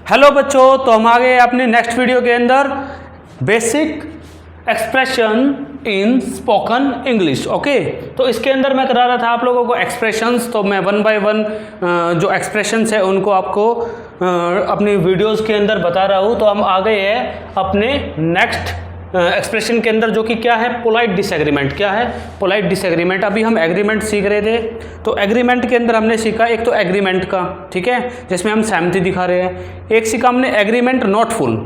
Hello बच्चों, तो हम आ गए अपने नेक्स्ट वीडियो के अंदर basic expression in spoken English. Okay, तो इसके अंदर मैं करा रहा था आप लोगों को एक्सप्रेशंस, तो मैं वन बाय वन जो एक्सप्रेशंस है उनको आपको अपनी वीडियोस के अंदर बता रहा हूँ। तो हम आ गए हैं अपने नेक्स्ट एक्सप्रेशन के अंदर, जो कि क्या है, पोलाइट डिसएग्रीमेंट। क्या है? Polite disagreement. अभी हम एग्रीमेंट सीख रहे थे, तो एग्रीमेंट के अंदर हमने सीखा एक तो एग्रीमेंट का, ठीक है, जिसमें हम सहमति दिखा रहे हैं। एक सीखा हमने एग्रीमेंट नॉट फुल,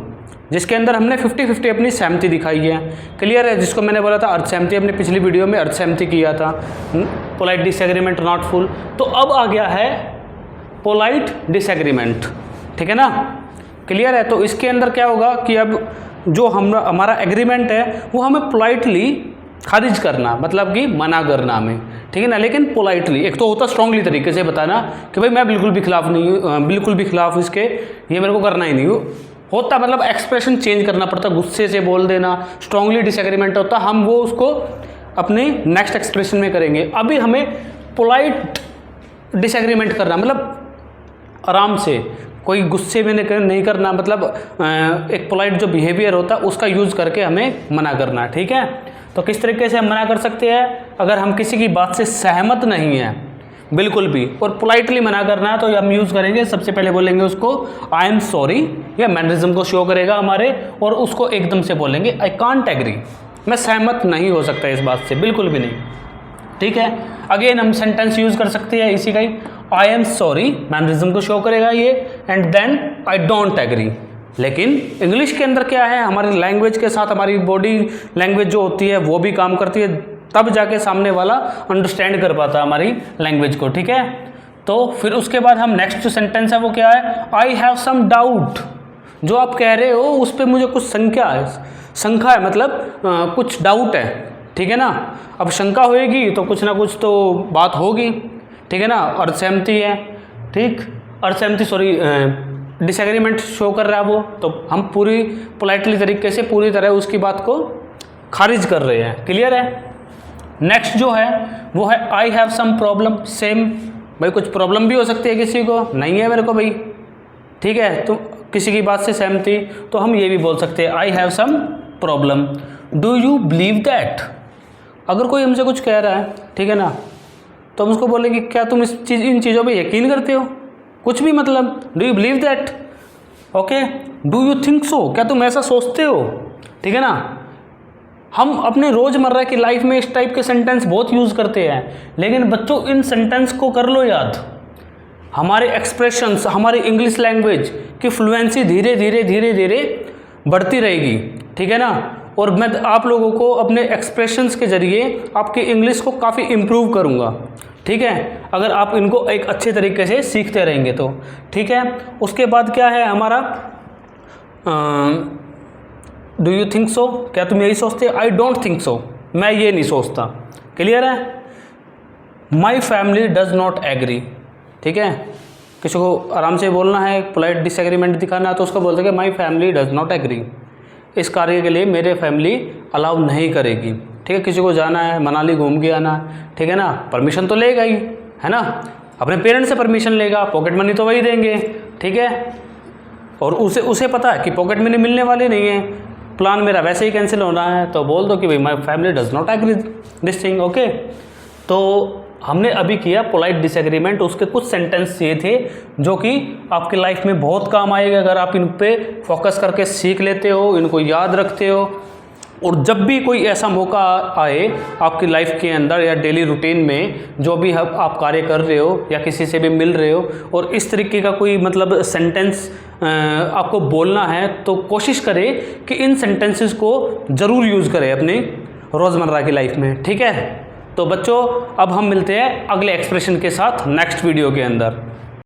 जिसके अंदर हमने 50-50 अपनी सहमति दिखाई है। क्लियर है? जिसको मैंने बोला था अर्थ सहमति, अपनी पिछली वीडियो में अर्थ सहमति किया था, पोलाइट डिसएग्रीमेंट नॉट फुल। तो अब आ गया है पोलाइट डिसएग्रीमेंट, ठीक है ना। क्लियर है? तो इसके अंदर क्या होगा कि अब जो हमारा एग्रीमेंट है वो हमें पोलाइटली खारिज करना, मतलब कि मना करना हमें, ठीक है ना। लेकिन पोलाइटली, एक तो होता स्ट्रांगली तरीके से बताना कि भाई मैं बिल्कुल भी खिलाफ नहीं, बिल्कुल भी खिलाफ इसके, ये मेरे को करना ही नहीं होता, मतलब एक्सप्रेशन चेंज करना पड़ता, गुस्से से बोल देना। स्ट्रांगली डिसएग्रीमेंट होता, हम वो उसको अपने नेक्स्ट एक्सप्रेशन में करेंगे। अभी हमें पोलाइट डिसएग्रीमेंट करना, मतलब आराम से, कोई गुस्से में नहीं करना, मतलब एक पोलाइट जो बिहेवियर होता है उसका यूज़ करके हमें मना करना, ठीक है। तो किस तरीके से हम मना कर सकते हैं? अगर हम किसी की बात से सहमत नहीं हैं बिल्कुल भी, और पोलाइटली मना करना है, तो हम यूज़ करेंगे, सबसे पहले बोलेंगे उसको आई एम सॉरी, या मैनरिज्म को शो करेगा हमारे, और उसको एकदम से बोलेंगे आई कांट एग्री, मैं सहमत नहीं हो सकता इस बात से, बिल्कुल भी नहीं, ठीक है। अगेन हम सेंटेंस यूज़ कर सकते हैं इसी का ही, आई एम सॉरी, मैनरिज्म को शो करेगा ये, and then I don't agree. लेकिन इंग्लिश के अंदर क्या है, हमारी लैंग्वेज के साथ हमारी बॉडी लैंग्वेज जो होती है वो भी काम करती है, तब जाके सामने वाला अंडरस्टैंड कर पाता है हमारी लैंग्वेज को, ठीक है। तो फिर उसके बाद हम नेक्स्ट जो सेंटेंस है वो क्या है, आई हैव सम डाउट, जो आप कह रहे हो उस पर मुझे कुछ शंका है, मतलब कुछ डाउट है, ठीक है ना। अब शंका होएगी तो कुछ ना कुछ तो बात होगी, ठीक है ना। अर्थ सहमति है, ठीक, अर्थ सहमति, सॉरी, डिसएग्रीमेंट शो कर रहा है वो, तो हम पूरी पोलाइटली तरीके से पूरी तरह उसकी बात को खारिज कर रहे हैं। क्लियर है? नेक्स्ट जो है वो है I have some problem. Same भाई, कुछ प्रॉब्लम भी हो सकती है किसी को, नहीं है मेरे को भाई, ठीक है, तो किसी की बात से सहमति, तो हम ये भी बोल सकते हैं I have some problem. Do you believe that? अगर कोई हमसे कुछ कह रहा है, ठीक है ना, तो हम उसको बोलेंगे क्या तुम इन चीज़ों पे यकीन करते हो? कुछ भी, मतलब do you believe that, okay. Do you think so, क्या तुम ऐसा सोचते हो, ठीक है ना। हम अपने रोज़मर्रा की लाइफ में इस टाइप के सेंटेंस बहुत यूज़ करते हैं, लेकिन बच्चों इन सेंटेंस को कर लो याद, हमारे एक्सप्रेशंस, हमारी इंग्लिश लैंग्वेज की फ्लुएंसी धीरे धीरे बढ़ती रहेगी, ठीक है ना। और मैं आप लोगों को अपने एक्सप्रेशंस के ज़रिए आपकी इंग्लिश को काफ़ी इम्प्रूव करूँगा, ठीक है, अगर आप इनको एक अच्छे तरीके से सीखते रहेंगे तो, ठीक है। उसके बाद क्या है हमारा, डू यू थिंक सो, क्या तुम यही सोचते हो? आई डोंट थिंक सो, मैं ये नहीं सोचता। क्लियर है? My family does not agree, ठीक है, किसी को आराम से बोलना है, पोलाइट डिसएग्रीमेंट दिखाना है, तो उसको बोलते हैं my family does not agree, इस कार्य के लिए मेरे फैमिली अलाउ नहीं करेगी, ठीक है। किसी को जाना है मनाली घूम के आना, ठीक है ना, परमिशन तो लेगा ही, है ना, अपने पेरेंट्स से परमिशन लेगा, पॉकेट मनी तो वही देंगे, ठीक है, और उसे पता है कि पॉकेट मनी मिलने वाली नहीं है, प्लान मेरा वैसे ही कैंसिल होना है, तो बोल दो कि भाई my family does not agree this thing, okay. तो हमने अभी किया पोलाइट डिसएग्रीमेंट, उसके कुछ सेंटेंस ये थे जो कि आपकी लाइफ में बहुत काम आएगा अगर आप इन पे फोकस करके सीख लेते हो, इनको याद रखते हो, और जब भी कोई ऐसा मौका आए आपकी लाइफ के अंदर या डेली रूटीन में, जो भी आप कार्य कर रहे हो या किसी से भी मिल रहे हो, और इस तरीके का कोई मतलब सेंटेंस आपको बोलना है, तो कोशिश करें कि इन सेंटेंसेस को ज़रूर यूज़ करें अपनी रोज़मर्रा की लाइफ में, ठीक है। तो बच्चों अब हम मिलते हैं अगले एक्सप्रेशन के साथ नेक्स्ट वीडियो के अंदर।